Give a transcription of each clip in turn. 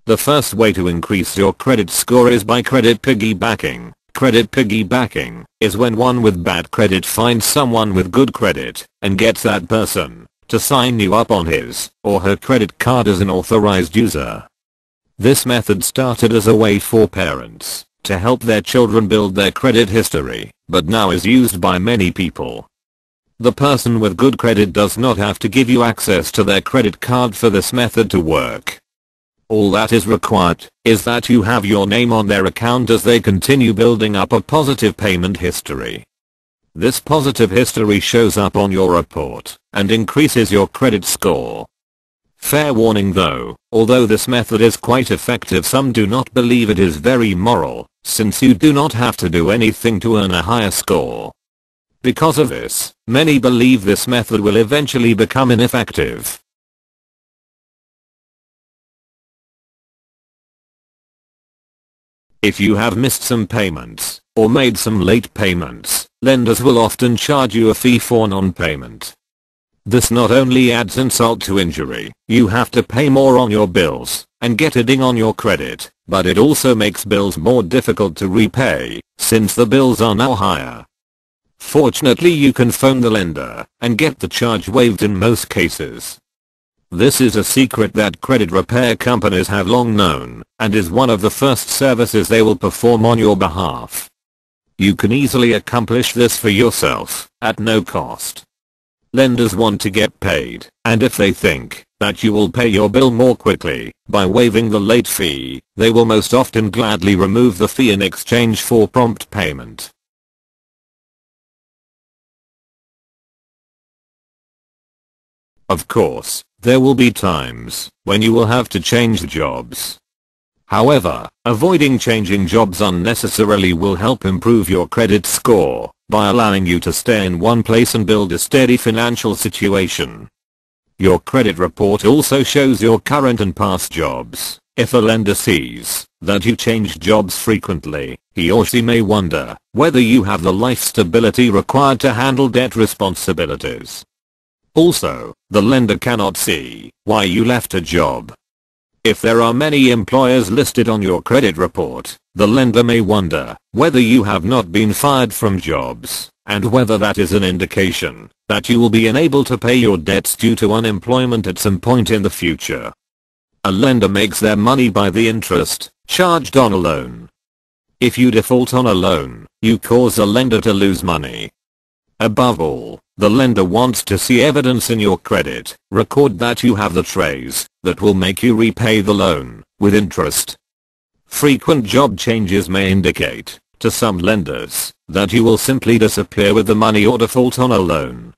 The first way to increase your credit score is by credit piggybacking. Credit piggybacking is when one with bad credit finds someone with good credit and gets that person to sign you up on his or her credit card as an authorized user. This method started as a way for parents to help their children build their credit history, but now is used by many people. The person with good credit does not have to give you access to their credit card for this method to work. All that is required is that you have your name on their account as they continue building up a positive payment history. This positive history shows up on your report and increases your credit score. Fair warning though, although this method is quite effective, some do not believe it is very moral, since you do not have to do anything to earn a higher score. Because of this, many believe this method will eventually become ineffective. If you have missed some payments or made some late payments, lenders will often charge you a fee for non-payment. This not only adds insult to injury, you have to pay more on your bills and get a ding on your credit, but it also makes bills more difficult to repay since the bills are now higher. Fortunately, you can phone the lender and get the charge waived in most cases. This is a secret that credit repair companies have long known and is one of the first services they will perform on your behalf. You can easily accomplish this for yourself at no cost. Lenders want to get paid, and if they think that you will pay your bill more quickly by waiving the late fee, they will most often gladly remove the fee in exchange for prompt payment. Of course, there will be times when you will have to change jobs. However, avoiding changing jobs unnecessarily will help improve your credit score by allowing you to stay in one place and build a steady financial situation. Your credit report also shows your current and past jobs. If a lender sees that you change jobs frequently, he or she may wonder whether you have the life stability required to handle debt responsibilities. Also, the lender cannot see why you left a job. If there are many employers listed on your credit report, the lender may wonder whether you have not been fired from jobs, and whether that is an indication that you will be unable to pay your debts due to unemployment at some point in the future. A lender makes their money by the interest charged on a loan. If you default on a loan, you cause the lender to lose money. Above all, the lender wants to see evidence in your credit record that you have the trace that will make you repay the loan with interest. Frequent job changes may indicate to some lenders that you will simply disappear with the money or default on a loan.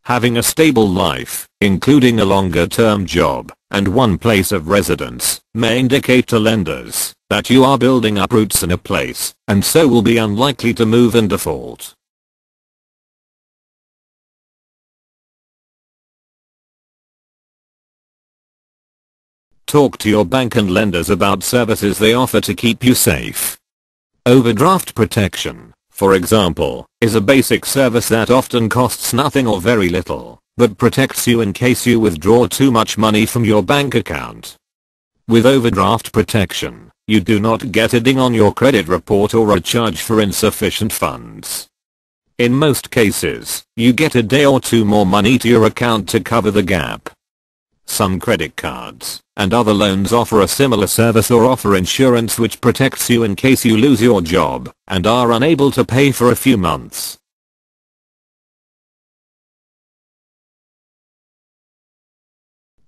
Having a stable life, including a longer-term job and one place of residence, may indicate to lenders that you are building up roots in a place and so will be unlikely to move in default. Talk to your bank and lenders about services they offer to keep you safe. Overdraft protection, for example, is a basic service that often costs nothing or very little, but protects you in case you withdraw too much money from your bank account. With overdraft protection, you do not get a ding on your credit report or a charge for insufficient funds. In most cases, you get a day or two more money to your account to cover the gap. Some credit cards and other loans offer a similar service or offer insurance which protects you in case you lose your job and are unable to pay for a few months.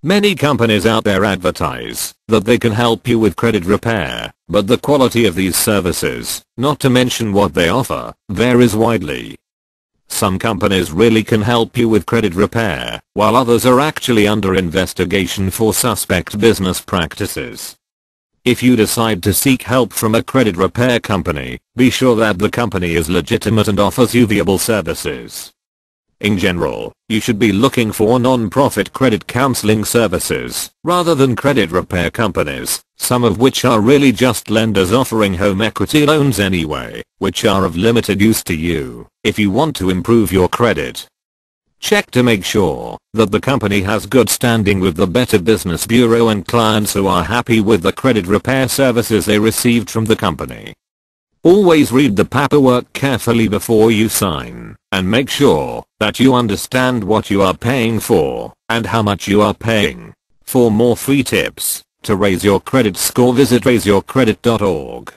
Many companies out there advertise that they can help you with credit repair, but the quality of these services, not to mention what they offer, varies widely. Some companies really can help you with credit repair, while others are actually under investigation for suspect business practices. If you decide to seek help from a credit repair company, be sure that the company is legitimate and offers you viable services. In general, you should be looking for non-profit credit counseling services, rather than credit repair companies, some of which are really just lenders offering home equity loans anyway, which are of limited use to you if you want to improve your credit. Check to make sure that the company has good standing with the Better Business Bureau and clients who are happy with the credit repair services they received from the company. Always read the paperwork carefully before you sign, and make sure that you understand what you are paying for and how much you are paying. For more free tips to raise your credit score, visit raiseyourcredit.org.